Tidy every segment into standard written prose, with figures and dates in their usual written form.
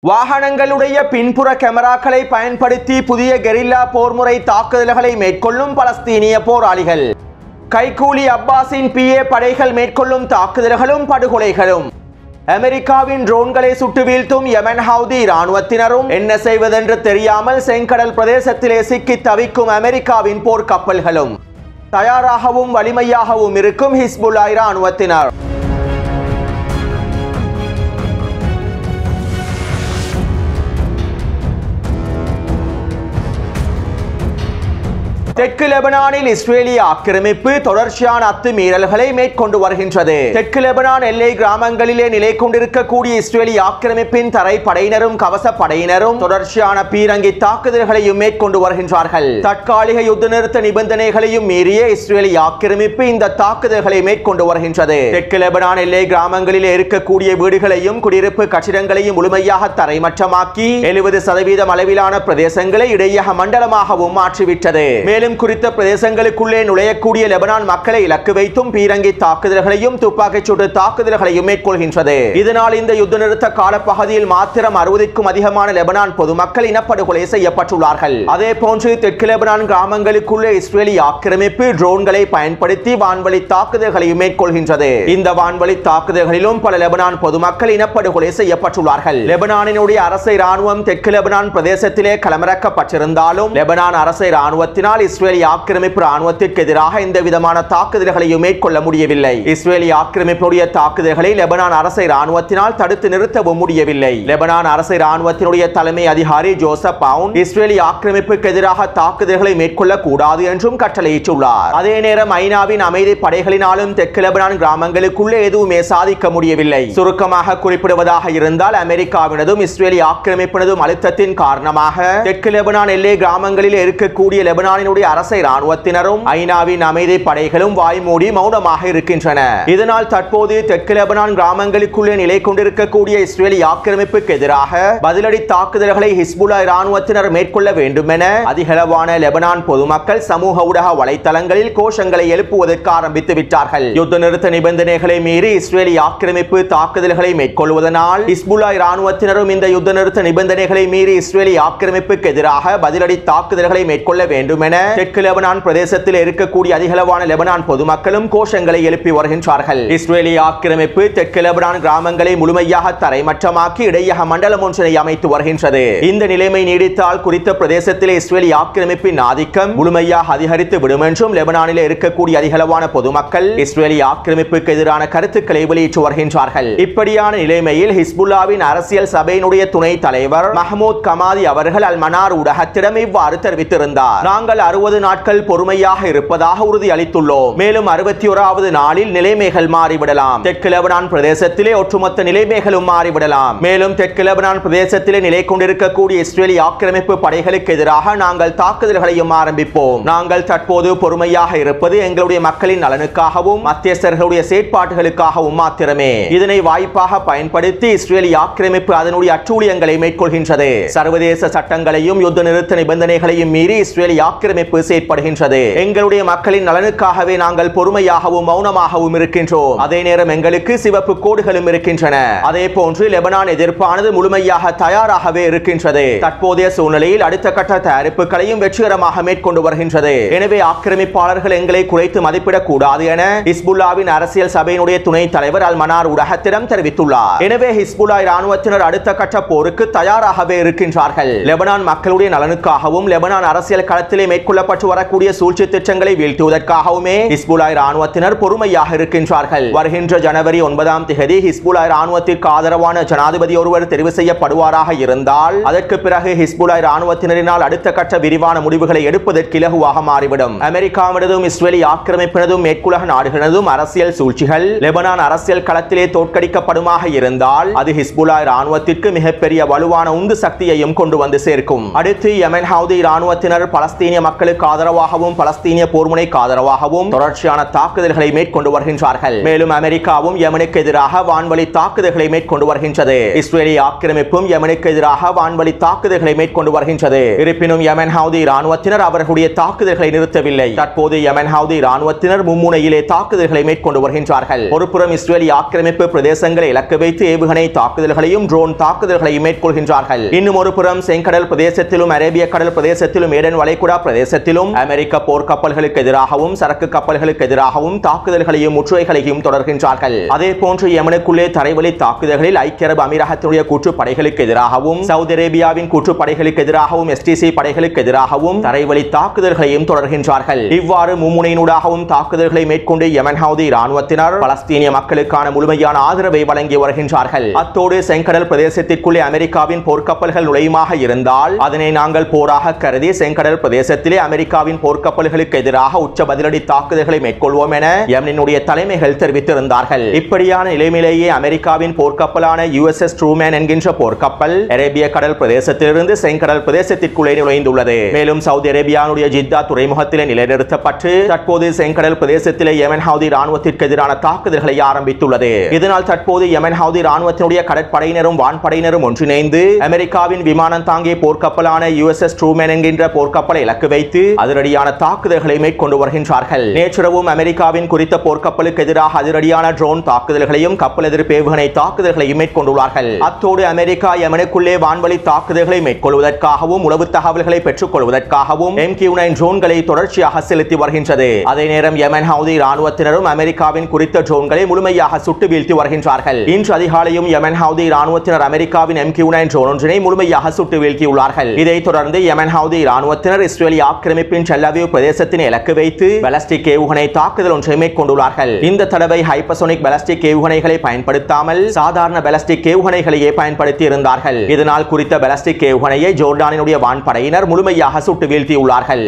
வாகனங்களுடைய பின்புற கேமராக்களை பயன்படுத்தி புதிய கெரில்லா போர்முறை தாக்குதல்களை மேற்கொள்ளும் பலஸ்தீனிய போராளிகள். கைகூலி அப்பாஸின் PA படைகள் மேற்கொள்ளும் தாக்குதல்களும் படுகொலைகளும். அமெரிக்காவின் ட்ரோன்களை சுட்டு வீழ்த்தும் யெமன் ஹவுதி இராணுவத்தினரும் என்ன செய்வதென்று தெரியாமல் செங்கடல் பிரதேசத்திலே சிக்கி தவிக்கும் அமெரிக்காவின் போர்க்கப்பல்களும். தயாராகவும் வலிமையாகவும் இருக்கும் ஹிஸ்புல்லா இராணுவத்தினர். தெற்கு லெபனானில் இஸ்ரேலிய ஆக்கிரமிப்பு தொடர்ச்சியான அத்துமீறல்களை மேற்கொண்டு வருகின்றது. தெற்கு லெபனான் எல்லை கிராமங்களிலே நிலை கொண்டிருக்கக்கூடிய இஸ்ரேலிய ஆக்கிரமிப்பின் தரைப்படையினரும் கவச படையினரும் தொடர்ச்சியான பீரங்கி தாக்குதல்களையும் மேற்கொண்டு வருகின்றார்கள். தற்காலிக யுத்த நிறுத்த நிபந்தனைகளையும் மீறிய இஸ்ரேலிய ஆக்கிரமிப்பு இந்த தாக்குதல்களை மேற்கொண்டு வருகின்றது. தெற்கு லெபனான் எல்லை கிராமங்களிலே இருக்கக்கூடிய வீடுகளையும் குடியிருப்பு கட்டிடங்களையும் முழுமையாக தரைமட்டமாக்கி 70% அளவிலான பிரதேசங்களை இடையக மண்டலமாகவும் மாற்றிவிட்டது. மேலும் குறித்த பிரதேசங்களுக்குள்ளே நுழையக்கூடிய லெபனான் மக்களை இலக்கு வைத்தும் பீரங்கி தாக்குதல்களையும் துப்பாக்கிச் சூட்டு தாக்குதல்களையும் மேற்கொள்கின்றது. இதனால் இந்த யுத்த நிறுத்த காலப்பகுதியில் மாத்திரம் 60க்கும் அதிகமான லெபனான் பொதுமக்கள் இனப்படுகொலை செய்யப்பட்டுள்ளார்கள். அதே போன்று தெற்கு லெபனான் கிராமங்களுக்குள்ளே இஸ்ரேலிய ஆக்கிரமிப்பு ட்ரோன்களை பயன்படுத்தி வான்வழி தாக்குதல்களையும் மேற்கொள்கின்றது. இந்த வான்வழி தாக்குதல்களிலும் பல லெபனான் பொதுமக்கள் இனப்படுகொலை செய்யப்பட்டுள்ளார்கள். லெபனானினுடைய அரசு இராணுவம் தெற்கு லெபனான் பிரதேசத்திலே களமிறக்கப்பட்டிருந்தாலும் லெபனான் அரசு இராணுவத்தினால் இஸ்ரேலிய ஆக்கிரமிப்பு ராணுவத்திற்கு எதிராக எந்த விதமான தாக்குதல்களையும் மேற்கொள்ள முடியவில்லை. இஸ்ரேலிய ஆக்கிரமிப்புடைய தாக்குதல்களை லெபனான் அரசு ராணுவத்தினால் தடுத்து நிறுத்தவும் முடியவில்லை. லெபனான் அரசு ராணுவத்தினுடைய தலைமை அதிகாரி ஜோசப் பவுன் இஸ்ரேலிய ஆக்கிரமிப்புக்கு எதிராக தாக்குதல்களை மேற்கொள்ள கூடாது என்றும் கட்டளையிட்டுள்ளார். அதே நேரம் ஐநாவின் அமைதி படைகளினாலும் தெற்கு லெபனான் கிராமங்களுக்குள்ளே எதுவுமே சாதிக்க முடியவில்லை. சுருக்கமாக குறிப்பிடுவதாக இருந்தால் அமெரிக்காவினதும் இஸ்ரேலிய ஆக்கிரமிப்பினதும் அழுத்தத்தின் காரணமாக தெற்கு லெபனான் எல்லை கிராமங்களில் இருக்கக்கூடிய லெபனானினுடைய அரசை ராணுவத்தினரும் ஐநாவின் அமைதி படைகளும் வாய்மூடி மௌனமாக இருக்கின்றன. இதனால் தற்போது தெற்கு லெபனான் கிராமங்களுக்குள்ளே நிலை கொண்டிருக்கக்கூடிய இஸ்ரேலிய ஆக்கிரமிப்புக்கு எதிராக பதிலடி தாக்குதல்களை ஹிஸ்புல்லா இராணுவத்தினர் மேற்கொள்ள வேண்டும் என அதிகளவான லெபனான் பொதுமக்கள் சமூக ஊடக வலைத்தளங்களில் கோஷங்களை எழுப்புவதற்கு ஆரம்பித்து விட்டார்கள். யுத்த நிறுத்த நிபந்தனைகளை மீறி இஸ்ரேலிய ஆக்கிரமிப்பு தாக்குதல்களை மேற்கொள்வதனால் ஹிஸ்புல்லா இராணுவத்தினரும் இந்த யுத்த நிறுத்த நிபந்தனைகளை மீறி இஸ்ரேலிய ஆக்கிரமிப்புக்கு எதிராக பதிலடி தாக்குதல்களை மேற்கொள்ள வேண்டும் என தெற்கு லெபனான் பிரதேசத்தில் இருக்கக்கூடிய அதிகளவான லெபனான் பொதுமக்களும் கோஷங்களை எழுப்பி வருகின்றார்கள். இஸ்ரேலிய ஆக்கிரமிப்பு தெற்கு லெபனான் கிராமங்களை முழுமையாக தரைமட்டமாக்கி இடையக மண்டலம் ஒன்றினை அமைத்து வருகின்றது. இந்த நிலைமை நீடித்தால் குறித்த பிரதேசத்தில் இஸ்ரேலிய ஆக்கிரமிப்பின் ஆதிக்கம் முழுமையாக அதிகரித்து விடும் என்றும் லெபனானில் இருக்கக்கூடிய அதிகளவான பொதுமக்கள் இஸ்ரேலிய ஆக்கிரமிப்புக்கு எதிரான கருத்துக்களை வெளியிட்டு வருகின்றார்கள். இப்படியான நிலைமையில் ஹிஸ்புல்லாவின் அரசியல் சபையினுடைய துணை தலைவர் மஹ்மூத் கமாதி அவர்கள் அல் மனார் ஊடகத்திடம் இவ்வாறு தெரிவித்திருந்தார். நாங்கள் 60 நாட்கள் பொறுமையாக இருப்பதாக உறுதி அளித்துள்ளோம். மேலும் 61வது நாளில் நிலைமைகள் மாறிவிடலாம். தெற்கு லெபனான் பிரதேசத்திலே ஒட்டுமொத்த நிலைமைகளும் மாறிவிடலாம். மேலும் தெற்கு லெபனான் பிரதேசத்திலே நிலை கொண்டிருக்கக்கூடிய இஸ்ரேலிய ஆக்கிரமிப்பு படைகளுக்கு எதிராக நாங்கள் தாக்குதல்களையும் ஆரம்பிப்போம். நாங்கள் தற்போது பொறுமையாக இருப்பது எங்களுடைய மக்களின் நலனுக்காகவும் மத்தியஸ்தர்களுடைய செயற்பாடுகளுக்காகவும் மாத்திரமே. இதனை வாய்ப்பாக பயன்படுத்தி இஸ்ரேலிய ஆக்கிரமிப்பு அதனுடைய அட்டூழியங்களை மேற்கொள்கின்றது. சர்வதேச சட்டங்களையும் யுத்த நிறுத்த நிபந்தனைகளையும் மீறி இஸ்ரேலிய ஆக்கிரமிப்பு செயற்படுகின்றது. எங்களுடைய மக்களின் நலனுக்காகவே நாங்கள் பொறுமையாகவும் மௌனமாகவும் இருக்கின்றோம். அதே நேரம் எங்களுக்கு சிவப்பு கோடுகளும் இருக்கின்றன. அதே போன்று லெபனான் எதிர்ப்பானது முழுமையாக தயாராகவே இருக்கின்றது. தற்போதைய சூழ்நிலையில் அடுத்த கட்ட தயாரிப்புகளையும் வெற்றிகரமாக மேற்கொண்டு வருகின்றது. எனவே ஆக்கிரமிப்பாளர்கள் எங்களை குறைத்து மதிப்பிடக் கூடாது என ஹிஸ்புல்லாவின் அரசியல் சபையினுடைய துணை தலைவர் அல் மனார் ஊடகத்திடம் தெரிவித்துள்ளார். எனவே ஹிஸ்புல்லா இராணுவத்தினர் அடுத்த கட்ட போருக்கு தயாராகவே இருக்கின்றார்கள். லெபனான் மக்களுடைய நலனுக்காகவும் லெபனான் அரசியல் களத்திலே மேற்கொள்ளப்பட்டு வரக்கூடிய சூழ்ச்சி திட்டங்களை வீழ்த்துவதற்காகவுமே ஹிஸ்புல்லா இராணுவத்தினர் பொறுமையாக இருக்கின்றார்கள். வருகின்ற ஜனவரி 9ஆம் தேதி ஹிஸ்புல்லா இராணுவத்திற்கு ஆதரவான ஜனாதிபதி ஒருவர் தெரிவு செய்யப்படுவாராக இருந்தால் அதற்கு பிறகு ஹிஸ்புல்லா இராணுவத்தினரினால் அடுத்த கட்ட விரிவான முடிவுகளை எடுப்பதற்கு இலகுவாக மாறிவிடும். அமெரிக்காவினதும் இஸ்ரேலிய ஆக்கிரமிப்பினதும் மேற்குலக நாடுகளினதும் அரசியல் சூழ்ச்சிகள் லெபனான் அரசியல் களத்திலே தோற்கடிக்கப்படுமாக இருந்தால் அது ஹிஸ்புல்லா இராணுவத்திற்கு மிகப்பெரிய வலுவான உந்து சக்தியையும் கொண்டு வந்து சேர்க்கும். அடுத்து யெமன் ஹவுதி இராணுவத்தினர் பலஸ்தீனிய மக்கள் மக்களுக்கு ஆதரவாகவும் பலஸ்தீனிய போர்முனைக்கு ஆதரவாகவும் தொடர்ச்சியான தாக்குதல்களை மேற்கொண்டு வருகின்றார்கள். மேலும் அமெரிக்காவும் யெமனுக்கு எதிராக வான்வழி தாக்குதல்களை மேற்கொண்டு வருகின்றது. இஸ்ரேலிய ஆக்கிரமிப்பும் யெமனுக்கு எதிராக வான்வழி தாக்குதல்களை மேற்கொண்டு வருகின்றது. இருப்பினும் யெமன் ஹவுதி ராணுவத்தினர் அவர்களுடைய தாக்குதல்களை நிறுத்தவில்லை. தற்போது யெமன் ஹவுதி ராணுவத்தினர் மும்முனையிலே தாக்குதல்களை மேற்கொண்டு வருகின்றார்கள். ஒருபுறம் இஸ்ரேலிய ஆக்கிரமிப்பு பிரதேசங்களை இலக்கு வைத்து ஏவுகணை தாக்குதல்களையும் ட்ரோன் தாக்குதல்களையும் மேற்கொள்கின்றார்கள். இன்னும் ஒரு புறம் செங்கடல் பிரதேசத்திலும் அரேபிய கடல் பிரதேசத்திலும் ஏடன் வளைகுடா பிரதேசத்திலும் அமெரிக்க போர்க்கப்பல்களுக்கு எதிராகவும் சரக்கு கப்பல்களுக்கு எதிராகவும் தாக்குதல்களையும் முற்றுகைகளையும் தொடர்கின்றார்கள். அதே போன்று யெமனுக்குள்ளே தரைவழி தாக்குதல்களில் ஐக்கிய அரபு அமீரகத்தினுடைய கூட்டுப்படைகளுக்கு எதிராகவும் சவுதி அரேபியாவின் கூட்டுப்படைகளுக்கு எதிராகவும் எஸ்டிசி படைகளுக்கு எதிராகவும் தரைவழி தாக்குதல்களையும் தொடர்கின்றார்கள். இவ்வாறு மும்முனையினூடாகவும் தாக்குதல்களை மேற்கொண்டு யெமன் ஹவுதி ராணுவத்தினர் பலஸ்தீனிய மக்களுக்கான முழுமையான ஆதரவை வழங்கி வருகின்றார்கள். அத்தோடு செங்கடல் பிரதேசத்திற்குள்ளே அமெரிக்காவின் போர்க்கப்பல்கள் நுழையுமாக இருந்தால் அதனை நாங்கள் போராக கருதி செங்கடல் பிரதேசத்திலே அமெரிக்காவின் போர்க்கப்பல்களுக்கு எதிராக உச்ச பதிலடி தாக்குதல்களை மேற்கொள்வோம் என யெமனினுடைய தலைமைகள் தெரிவித்திருந்தார்கள். இப்படியான நிலைமையிலேயே அமெரிக்காவின் போர்க்கப்பலான USS ட்ரூமேன் என்கின்ற போர்க்கப்பல் அரேபிய கடல் பிரதேசத்திலிருந்து செங்கடல் பிரதேசத்திற்குள்ளே நுழைந்துள்ளது. மேலும் சவுதி அரேபியாவுடைய ஜித்தா துறைமுகத்திலே நிலைநிறுத்தப்பட்டு தற்போது செங்கடல் பிரதேசத்திலே யெமன் ஹவுதி ராணுவத்திற்கு எதிரான தாக்குதல்களை ஆரம்பித்துள்ளது. இதனால் தற்போது யெமன் ஹவுதி ராணுவத்தினுடைய கடற்படையினரும் வான்படையினரும் ஒன்றிணைந்து அமெரிக்காவின் விமானம் தாங்கிய போர்க்கப்பலான USS ட்ரூமேன் என்கின்ற போர்க்கப்பலை இலக்கு வைத்து அதிரடியான தாக்குதல்களை மேற்கொண்டு வருகின்றார்கள். நேற்றிரவும் அமெரிக்காவின் குறித்த போர்க்கப்பலுக்கு எதிராக அதிரடியான ட்ரோன் தாக்குதல்களையும் கப்பல் எதிர்ப்பு ஏவுகணை தாக்குதல்களையும் மேற்கொண்டுள்ளார்கள். அத்தோடு அமெரிக்கா யெமனுக்குள்ளே வான்வழி தாக்குதல்களை மேற்கொள்வதற்காகவும் உளவு தகவல்களை பெற்றுக் கொள்வதற்காகவும் MQ-9 ட்ரோன்களை தொடர்ச்சியாக செலுத்தி வருகின்றது. அதே நேரம் யெமன் ஹவுதி ராணுவத்தினரும் அமெரிக்காவின் குறித்த ட்ரோன்களை முழுமையாக சுட்டு வீழ்த்தி வருகின்றார்கள். இன்று அதிகாலையும் யெமன் ஹவுதி ராணுவத்தினர் அமெரிக்காவின் MQ-9 ட்ரோன் ஒன்றினை முழுமையாக சுட்டு வீழ்த்தியுள்ளார்கள். இதைத் தொடர்ந்து யெமன் ஹவுதி ராணுவத்தினர் இஸ்ரேலிய ஆக்கிரமிப்பின் டெல் அவீவ் பிரதேசத்தினை இலக்கு வைத்து பாலிஸ்டிக் ஏவுகணை தாக்குதல் ஒன்றை மேற்கொண்டுள்ளார்கள். இந்த தடவை ஹைப்பர்சோனிக் பாலிஸ்டிக் ஏவுகணைகளை பயன்படுத்தாமல் சாதாரண பாலிஸ்டிக் ஏவுகணைகளையே பயன்படுத்தி இருந்தார்கள். இதனால் குறித்த பாலிஸ்டிக் ஏவுகணையை ஜோர்டானினுடைய வான்படையினர் முழுமையாக சுட்டு வீழ்த்தியுள்ளார்கள்.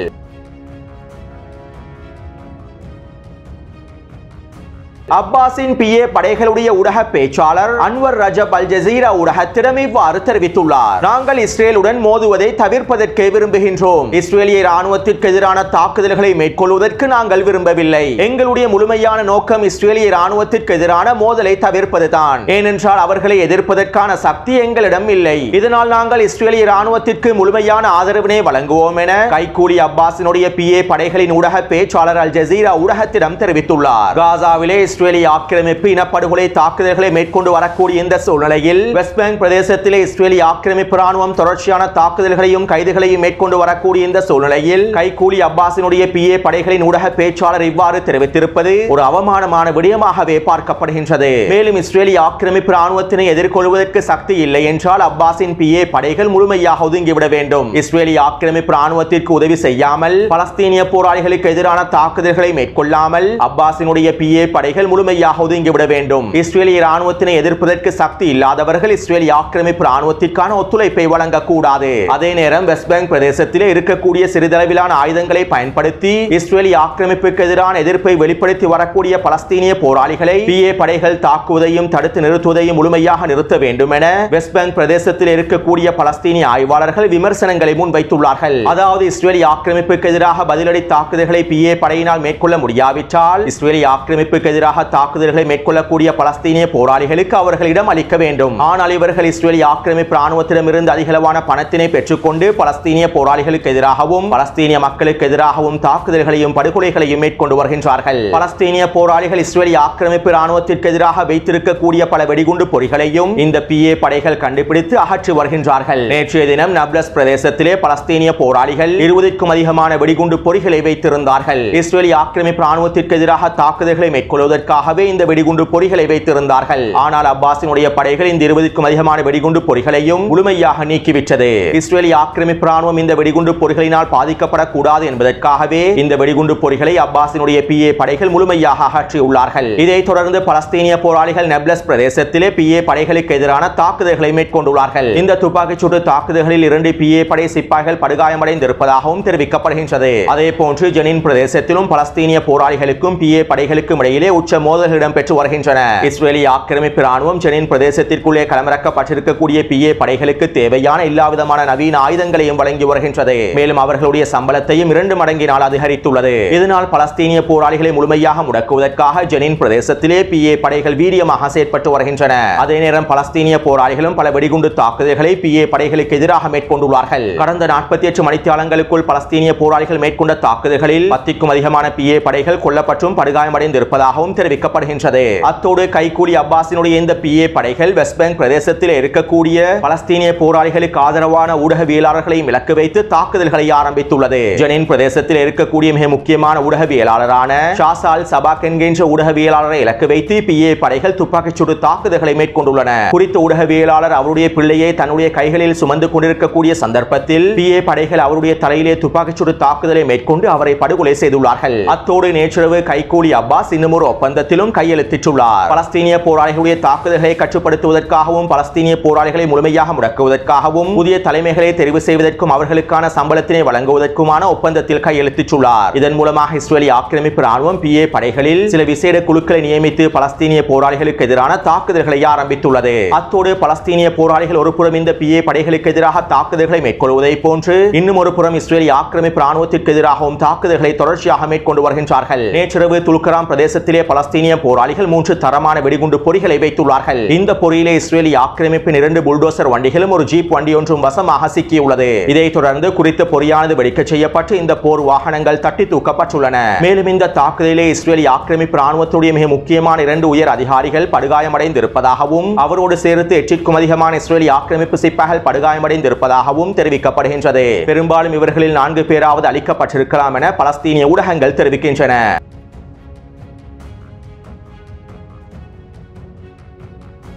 அப்பாஸின் PA படைகளுடைய ஊடக பேச்சாளர் அன்வர் ரஜப் அல் ஜசீரா ஊடகத்திடம் இவ்வாறு தெரிவித்துள்ளார். நாங்கள் இஸ்ரேலுடன் மோதுவதை தவிர்ப்பதற்கே விரும்புகின்றோம். இஸ்ரேலிய ராணுவத்திற்கு எதிரான தாக்குதல்களை மேற்கொள்வதற்கு நாங்கள் விரும்பவில்லை. எங்களுடைய முழுமையான நோக்கம் இஸ்ரேலிய ராணுவத்திற்கு எதிரான மோதலை தவிர்ப்பதுதான். ஏனென்றால் அவர்களை எதிர்ப்பதற்கான சக்தி எங்களிடம் இல்லை. இதனால் நாங்கள் இஸ்ரேலிய ராணுவத்திற்கு முழுமையான ஆதரவினை வழங்குவோம் என கைகூலி அப்பாஸினுடைய PA படைகளின் ஊடக பேச்சாளர் அல் ஜசீரா ஊடகத்திடம் தெரிவித்துள்ளார். காசாவிலே இஸ்ரேலிய ஆக்கிரமிப்பு இனப்படுகொலை தாக்குதல்களை மேற்கொண்டு வரக்கூடிய இந்த சூழ்நிலையில் வெஸ்ட் பேங்க் பிரதேசத்திலே இஸ்ரேலிய ஆக்கிரமிப்பு ராணுவம் தொடர்ச்சியான தாக்குதல்களையும் கைதுகளையும் மேற்கொண்டு வரக்கூடிய இந்த சூழ்நிலையில் கைகூலி அப்பாஸினுடைய PA படைகளின் ஊடக பேச்சாளர் இவ்வாறு தெரிவித்திருப்பது ஒரு அவமானமான விடயமாகவே பார்க்கப்படுகின்றது. மேலும் இஸ்ரேலிய ஆக்கிரமிப்பு ராணுவத்தினை எதிர்கொள்வதற்கு சக்தி இல்லை என்றால் அப்பாஸின் PA படைகள் முழுமையாக ஒதுங்கிவிட வேண்டும். இஸ்ரேலிய ஆக்கிரமிப்பு ராணுவத்திற்கு உதவி செய்யாமல் பலஸ்தீனிய போராளிகளுக்கு எதிரான தாக்குதல்களை மேற்கொள்ளாமல் அப்பாஸினுடைய PA படைகள் முழுமையாக ஒதுங்கிவிட வேண்டும். இஸ்ரேலிய ராணுவத்தினை எதிர்ப்பதற்கு சக்தி இல்லாதவர்கள் இஸ்ரேலிய ஆக்கிரமிப்பு ராணுவத்திற்கான ஒத்துழைப்பை வழங்கக்கூடாது. அதே நேரம் வெஸ்ட் பேங்க் பிரதேசத்திலே இருக்கக்கூடிய சிறிதளவிலான ஆயுதங்களை பயன்படுத்தி இஸ்ரேலிய ஆக்கிரமிப்புக்கு எதிரான எதிர்ப்பை வெளிப்படுத்தி வரக்கூடிய பலஸ்தீனிய போராளிகளை PA படைகள் தாக்குவதையும் தடுத்து நிறுத்துவதையும் முழுமையாக நிறுத்த வேண்டும் என வெஸ்ட் பேங்க் பிரதேசத்தில் இருக்கக்கூடிய பலஸ்தீனிய ஆய்வாளர்கள் விமர்சனங்களை முன்வைத்துள்ளார்கள். அதாவது இஸ்ரேலிய ஆக்கிரமிப்புக்கு எதிராக பதிலடி தாக்குதல்களை PA படையினால் மேற்கொள்ள முடியாவிட்டால் இஸ்ரேலிய ஆக்கிரமிப்புக்கு எதிராக தாக்குதல்களை மேற்கொள்ளக்கூடிய பலஸ்தீனிய போராளிகளுக்கு அவர்களிடம் அளிக்க வேண்டும். ஆனால் இவர்கள் இஸ்ரேலிய ஆக்கிரமிப்பு ராணுவத்திடமிருந்து அதிகளவான பணத்தினை பெற்றுக்கொண்டு பலஸ்தீனிய போராளிகளுக்கு எதிராகவும் பலஸ்தீனிய மக்களுக்கு எதிராகவும் தாக்குதல்களையும் படுகொலைகளையும் மேற்கொண்டு வருகின்றார்கள். பலஸ்தீனிய போராளிகள் இஸ்ரேலிய ஆக்கிரமிப்பு ராணுவத்திற்கு எதிராக வைத்திருக்கக்கூடிய பல வெடிகுண்டு பொறிகளையும் இந்த PA படைகள் கண்டுபிடித்து அகற்றி வருகின்றார்கள். நேற்றைய தினம் நப்லஸ் பிரதேசத்திலே பலஸ்தீனிய போராளிகள் 20க்கும் அதிகமான வெடிகுண்டு பொறிகளை வைத்திருந்தார்கள். இஸ்ரேலிய ஆக்கிரமிப்பு ராணுவத்திற்கு எதிராக தாக்குதல்களை மேற்கொள்வதற்காகவே இந்த வெடிகுண்டு பொறிகளை வைத்திருந்தார்கள். ஆனால் அப்பாஸினுடைய படைகள் இந்த 20க்கும் அதிகமான வெடிகுண்டு பொறிகளையும் முழுமையாக நீக்கிவிட்டது. இஸ்ரேலிய ஆக்கிரமிப்பு ராணுவம் இந்த வெடிகுண்டு பொறிகளினால் பாதிக்கப்படக்கூடாது என்பதற்காகவே இந்த வெடிகுண்டு பொறிகளை அப்பாஸினுடைய PA படைகள் முழுமையாக அகற்றியுள்ளார்கள். இதைத் தொடர்ந்து பலஸ்தீனிய போராளிகள் நப்லஸ் பிரதேசத்திலே PA படைகளுக்கு எதிரான தாக்குதல்களை மேற்கொண்டுள்ளார்கள். இந்த துப்பாக்கிச் சூட்டு தாக்குதல்களில் 2 PA படை சிப்பாய்கள் படுகாயமடைந்திருப்பதாகவும் தெரிவிக்கப்படுகின்றது. அதே போன்று ஜெனின் பிரதேசத்திலும் பலஸ்தீனிய போராளிகளுக்கும் PA படைகளுக்கும் இடையிலே உச்ச உச்ச மோதல்கள் இடம்பெற்று வருகின்றன. இஸ்ரேலிய ஆக்கிரமிப்பு ராணுவம் ஜெனின் பிரதேசத்திற்குள்ளே களமிறக்கப்பட்டிருக்கக்கூடிய PA படைகளுக்கு தேவையான எல்லாவிதமான நவீன ஆயுதங்களையும் வழங்கி வருகின்றது. மேலும் அவர்களுடைய சம்பளத்தையும் 2 மடங்கினால் அதிகரித்துள்ளது. இதனால் பலஸ்தீனிய போராளிகளை முழுமையாக முடக்குவதற்காக ஜெனின் பிரதேசத்திலே PA படைகள் வீரியமாக செயற்பட்டு வருகின்றன. அதே நேரம் பலஸ்தீனிய போராளிகளும் பல வெடிகுண்டு தாக்குதல்களை PA படைகளுக்கு எதிராக மேற்கொண்டுள்ளார்கள். கடந்த 48 மணித்தியாலங்களுக்குள் பலஸ்தீனிய போராளிகள் மேற்கொண்ட தாக்குதல்களில் 10க்கும் அதிகமான PA படைகள் கொல்லப்பட்டும் படுகாயமடைந்திருப்பதாகவும் தெரிவிக்கப்படுகின்றது. அத்தோடு கைகூலி அப்பாஸினுடைய இந்த PA படைகள் வெஸ்ட் பேங்க் பிரதேசத்தில் இருக்கக்கூடிய பலஸ்தீனிய போராளிகளுக்கு ஆதரவான ஊடகவியலாளர்களையும் இலக்கு வைத்து தாக்குதல்களை ஆரம்பித்துள்ளது. ஜெனின் பிரதேசத்தில் இருக்கக்கூடிய மிக முக்கியமான ஊடகவியலாளரான ஷாசால் சபாக் என்கின்ற ஊடகவியலாளரை இலக்கு வைத்து PA படைகள் துப்பாக்கிச் சூடு தாக்குதல்களை மேற்கொண்டுள்ளன. குறித்த ஊடகவியலாளர் அவருடைய பிள்ளையை தன்னுடைய கைகளில் சுமந்து கொண்டிருக்கக்கூடிய சந்தர்ப்பத்தில் PA படைகள் அவருடைய தலையிலே துப்பாக்கிச் சூடு தாக்குதலை மேற்கொண்டு அவரை படுகொலை செய்துள்ளார்கள். அத்தோடு நேற்றிரவு கைகூலி அப்பாஸ் இன்னும் ஒரு ஒப்பந்தத்திலும் கையெழுத்திட்டுள்ளார். பலஸ்தீனிய போராளிகளுடைய தாக்குதல்களை கட்டுப்படுத்துவதற்காகவும் பலஸ்தீனிய போராளிகளை முழுமையாக முடக்குவதற்காகவும் புதிய தலைமைகளை தெரிவு செய்வதற்கும் அவர்களுக்கான சம்பளத்தினை வழங்குவதற்குமான ஒப்பந்தத்தில் கையெழுத்திட்டுள்ளார். இதன் மூலமாக இஸ்ரேலிய ஆக்கிரமிப்பு ராணுவம் PA படைகளில் சில விசேட குழுக்களை நியமித்து பலஸ்தீனிய போராளிகளுக்கு எதிரான தாக்குதல்களை ஆரம்பித்துள்ளது. அத்தோடு பலஸ்தீனிய போராளிகள் ஒரு புறம் இந்த PA படைகளுக்கு எதிராக தாக்குதல்களை மேற்கொள்வதை போன்று இன்னும் ஒரு புறம் இஸ்ரேலிய ஆக்கிரமிப்பு ராணுவத்திற்கு எதிராகவும் தாக்குதல்களை தொடர்ச்சியாக மேற்கொண்டு வருகின்றார்கள். நேற்றிரவு துல்கராம் பிரதேசத்திலே பலஸ்தீனிய போராளிகள் 3 தரமான வெடிகுண்டு பொறிகளை வைத்துள்ளார்கள். இந்த பொறியிலே இஸ்ரேலிய ஆக்கிரமிப்பின் 2 புல்டோசர் வண்டிகளும் ஒரு ஜீப் வண்டி ஒன்றும் வசமாக சிக்கியுள்ளது. இதைத் தொடர்ந்து குறித்த பொறியானது வெடிக்க செய்யப்பட்டு இந்த போர் வாகனங்கள் தட்டி தூக்கப்பட்டுள்ளன. மேலும் இந்த தாக்குதலிலே இஸ்ரேலிய ஆக்கிரமிப்பு ராணுவத்துடைய மிக முக்கியமான 2 உயர் அதிகாரிகள் படுகாயமடைந்திருப்பதாகவும் அவரோடு சேர்த்து 8க்கும் அதிகமான இஸ்ரேலிய ஆக்கிரமிப்பு சிப்பாய்கள் படுகாயமடைந்திருப்பதாகவும் தெரிவிக்கப்படுகின்றது. பெரும்பாலும் இவர்களில் 4 பேராவது அளிக்கப்பட்டிருக்கலாம் என பலஸ்தீனிய ஊடகங்கள் தெரிவிக்கின்றன.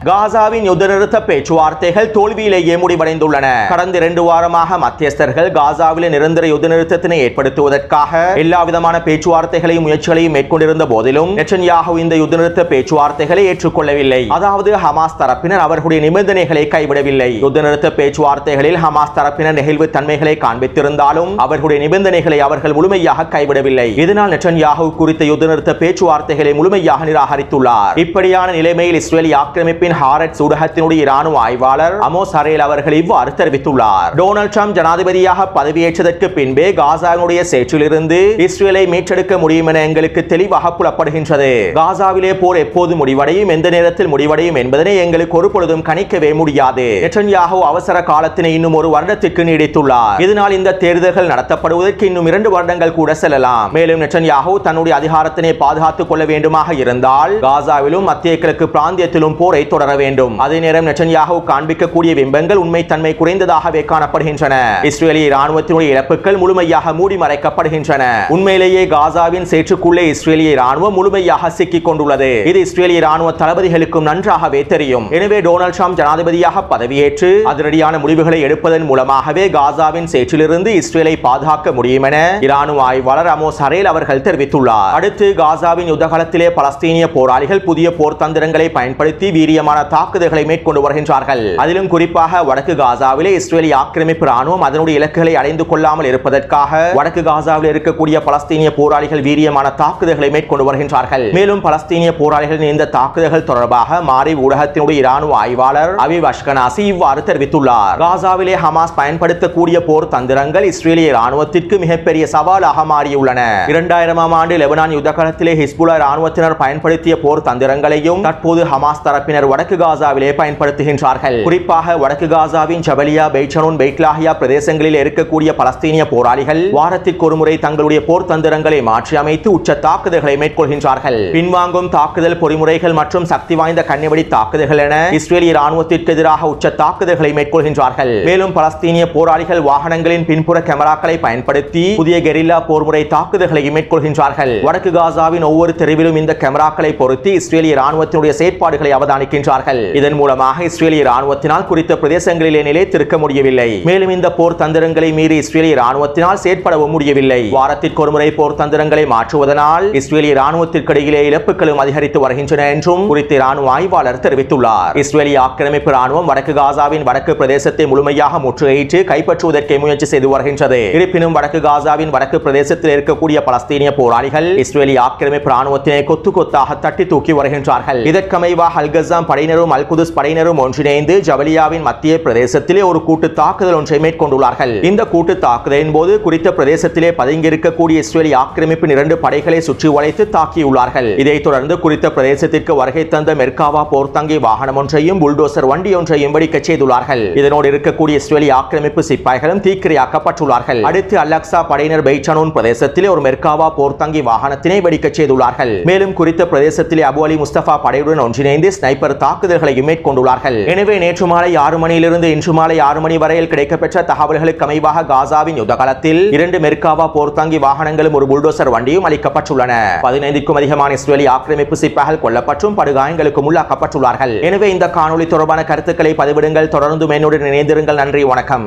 காசாவின் யுத்த நிறுத்த பேச்சுவார்த்தைகள் தோல்வியிலேயே முடிவடைந்துள்ளன. கடந்த 2 வாரமாக மத்தியஸ்தர்கள் காசாவிலே நிரந்தர யுத்த நிறுத்தத்தினை ஏற்படுத்துவதற்காக எல்லாவிதமான பேச்சுவார்த்தைகளையும் முயற்சிகளையும் மேற்கொண்டிருந்த போதிலும் நெட்டன்யாஹு இந்த யுத்த நிறுத்த பேச்சுவார்த்தைகளை ஏற்றுக்கொள்ளவில்லை. அதாவது ஹமாஸ் தரப்பினர் அவர்களுடைய நிபந்தனைகளை கைவிடவில்லை. யுத்த நிறுத்த பேச்சுவார்த்தைகளில் ஹமாஸ் தரப்பினர் நெகிழ்வு தன்மைகளை காண்பித்திருந்தாலும் அவர்களுடைய நிபந்தனைகளை அவர்கள் முழுமையாக கைவிடவில்லை. இதனால் நெட்டன்யாஹு குறித்த யுத்த நிறுத்த பேச்சுவார்த்தைகளை முழுமையாக நிராகரித்துள்ளார். இப்படியான நிலைமையில் இஸ்ரேலிய ஆக்கிரமிப்பின் ஹாரட்ஸ் ஊடகத்தினுடைய இராணுவ ஆய்வாளர் அமோஸ் அரேல் அவர்கள் இவ்வாறு தெரிவித்துள்ளார். டொனால்ட் ட்ரம்ப் ஜனாதிபதியாக பதவியேற்றதற்கு பின்பே காசாவினுடைய சேற்றிலிருந்து இஸ்ரேலை மீட்டெடுக்க முடியும் என எங்களுக்கு தெளிவாக புலப்படுகின்றது. காசாவிலே போர் எப்போது முடிவடையும், எந்த நேரத்தில் முடிவடையும் என்பதனை எங்களுக்கு ஒரு பொழுதும் கணிக்கவே முடியாது. நெட்டன்யாஹு அவசர காலத்தினை இன்னும் 1 வருடத்திற்கு நீடித்துள்ளார். இதனால் இந்த தேர்தல்கள் நடத்தப்படுவதற்கு இன்னும் 2 வருடங்கள் கூட செல்லலாம். மேலும் நெட்டன்யாஹு தன்னுடைய அதிகாரத்தினை பாதுகாத்துக் கொள்ள வேண்டுமாக இருந்தால் காசாவிலும் மத்திய கிழக்கு பிராந்தியத்திலும் போரை தொடர வேண்டும். அதே நேரம் நெட்டன்யாஹு காண்பிக்கக்கூடிய பிம்பங்கள் உண்மைத்தன்மை குறைந்ததாகவே காணப்படுகின்றன. இஸ்ரேலிய இராணுவத்தினுடைய இழப்புகள் முழுமையாக மூடி மறைக்கப்படுகின்றன. உண்மையிலேயே காசாவின் சேற்றுக்குள்ளே இஸ்ரேலிய இராணுவம் முழுமையாக சிக்கிக் கொண்டுள்ளது. இது இஸ்ரேலிய இராணுவ தளபதிகளுக்கும் நன்றாகவே தெரியும். எனவே டொனால்ட் ட்ரம்ப் ஜனாதிபதியாக பதவியேற்று அதிரடியான முடிவுகளை எடுப்பதன் மூலமாகவே காசாவின் சேற்றிலிருந்து இஸ்ரேலை பாதுகாக்க முடியும் என இராணுவ ஆய்வாளர் அமோஸ் அரேல் அவர்கள் தெரிவித்துள்ளார். அடுத்து காசாவின் யுத்தகலத்திலே பலஸ்தீனிய போராளிகள் புதிய போர் தந்திரங்களை பயன்படுத்தி வீரியமான தாக்குதல்களை மேற்கொண்டு வருகின்றார்கள். அதிலும் குறிப்பாக வடக்கு காசாவிலே இஸ்ரேலிய ஆக்கிரமிப்பு ராணுவம் அதனுடைய இலக்குகளை அடைந்து கொள்ளாமல் இருப்பதற்காக வடக்கு காசாவில் இருக்கக்கூடிய பலஸ்தீனிய போராளிகள் வீரியமான தாக்குதல்களை மேற்கொண்டு வருகின்றார்கள். மேலும் பலஸ்தீனிய போராளிகளின் இந்த தாக்குதல்கள் தொடர்பாக மாரிவ் ஊடகத்தினுடைய இராணுவ ஆய்வாளர் அவிவ் அஷ்கனாசி இவ்வாறு தெரிவித்துள்ளார். காசாவிலே ஹமாஸ் பயன்படுத்தக்கூடிய போர் தந்திரங்கள் இஸ்ரேலிய ராணுவத்திற்கு மிகப்பெரிய சவாலாக மாறியுள்ளன. 2000ஆம் ஆண்டு லெபனான் யுத்தகாலத்திலே ஹிஸ்புல்லா ராணுவத்தினர் பயன்படுத்திய போர் தந்திரங்களையும் தற்போது ஹமாஸ் தரப்பினர் வடக்கு காசாவிலே பயன்படுத்துகின்றார்கள். குறிப்பாக வடக்கு காசாவின் ஜபலியா, பெய்ட்ஷனூன், பெய்ட்லாஹியா பிரதேசங்களில் இருக்கக்கூடிய பலஸ்தீனிய போராளிகள் வாரத்திற்கு ஒரு முறை தங்களுடைய போர் தந்திரங்களை மாற்றி அமைத்து உச்ச தாக்குதல்களை மேற்கொள்கின்றார்கள். பின்வாங்கும் தாக்குதல் பொறிமுறைகள் மற்றும் சக்தி வாய்ந்த கண்ணிவெடி தாக்குதல்கள் என இஸ்ரேலிய ராணுவத்திற்கு எதிராக உச்ச தாக்குதல்களை மேற்கொள்கின்றார்கள். மேலும் பலஸ்தீனிய போராளிகள் வாகனங்களின் பின்புற கேமராக்களை பயன்படுத்தி புதிய கெரில்லா போர்முறை தாக்குதல்களை மேற்கொள்கின்றார்கள். வடக்கு காசாவின் ஒவ்வொரு தெருவிலும் இந்த கேமராக்களை பொருத்தி இஸ்ரேலிய ராணுவத்தினுடைய செயற்பாடுகளை அவதானிக்கின்றார்கள். வருகின்றார்கள். இதன் மூலமாக இஸ்ரேலிய ராணுவத்தினால் குறித்த பிரதேசங்களிலே நிலைத்திருக்க முடியவில்லை. மேலும் இந்த போர் தந்திரங்களை மீறி இஸ்ரேலிய ராணுவத்தினால் செயற்படவும் முடியவில்லை. வாரத்திற்கு ஒருமுறை போர் தந்திரங்களை மாற்றுவதனால் இஸ்ரேலிய ராணுவத்திற்கிடையிலே இழப்புகளும் அதிகரித்து வருகின்றன என்றும் குறித்த ராணுவ ஆய்வாளர் தெரிவித்துள்ளார். இஸ்ரேலிய ஆக்கிரமிப்பு ராணுவம் வடக்கு காசாவின் வடக்கு பிரதேசத்தை முழுமையாக முற்றுகையிட்டு கைப்பற்றுவதற்கு முயற்சி செய்து வருகின்றது. இருப்பினும் வடக்கு காசாவின் வடக்கு பிரதேசத்தில் இருக்கக்கூடிய பலஸ்தீனிய போராளிகள் இஸ்ரேலிய ஆக்கிரமிப்பு ராணுவத்தினை கொத்து கொத்தாக தட்டி தூக்கி வருகின்றார்கள். இதற்கமைவாக அல்-கஸாம் படையினரும் அல்-குதுஸ் படையினரும் ஒன்றிணைந்து ஜபலியாவின் மத்திய பிரதேசத்திலே ஒரு கூட்டு தாக்குதல் ஒன்றை மேற்கொண்டுள்ளார்கள். இந்த கூட்டு தாக்குதலின் போது குறித்த பிரதேசத்திலே பதுங்கியிருக்கக்கூடிய இஸ்ரேலிய ஆக்கிரமிப்பின் 2 படைகளை சுற்றி வளைத்து தாக்கியுள்ளார்கள். இதைத் தொடர்ந்து குறித்த பிரதேசத்திற்கு வருகை தந்த மெர்காவா போர்த்தங்கி வாகனம் ஒன்றையும் புல்டோசர் வண்டி ஒன்றையும் வெடிக்கச் செய்துள்ளார்கள். இதனோடு இருக்கக்கூடிய இஸ்ரேலிய ஆக்கிரமிப்பு சிப்பாய்களும் தீக்கிரையாக்கப்பட்டுள்ளார்கள். அடுத்து அல்-அக்ஸா படையினர் பெய்ட்சனூன் பிரதேசத்திலே ஒரு மெர்காவா போர்த்தங்கி வாகனத்தினை வெடிக்கச் செய்துள்ளார்கள். மேலும் குறித்த பிரதேசத்திலே அபு அலி முஸ்தபா படையுடன் ஒன்றிணைந்து ஸ்னைப்பர் தாக்குதல்களையும் மேற்கொண்டுள்ளார்கள். எனவே நேற்று மாலை 6 மணியிலிருந்து இன்று மாலை 6 மணி வரையில் கிடைக்கப்பெற்ற தகவல்களுக்கு அமைவாக காசாவின் யுத்தகாலத்தில் 2 மெர்காவா போர்த்தங்கி வாகனங்களும் ஒரு புல்டோசர் வண்டியும் அளிக்கப்பட்டுள்ளன. 15க்கும் அதிகமான இஸ்ரேலிய ஆக்கிரமிப்பு சிப்பாய்கள் கொல்லப்பட்டும் படுகாயங்களுக்கும் உள்ளாக்கப்பட்டுள்ளார்கள். எனவே இந்த காணொளி தொடர்பான கருத்துக்களை பதிவிடுங்கள். தொடர்ந்து என்னுடன் இணைந்திருங்கள். நன்றி, வணக்கம்.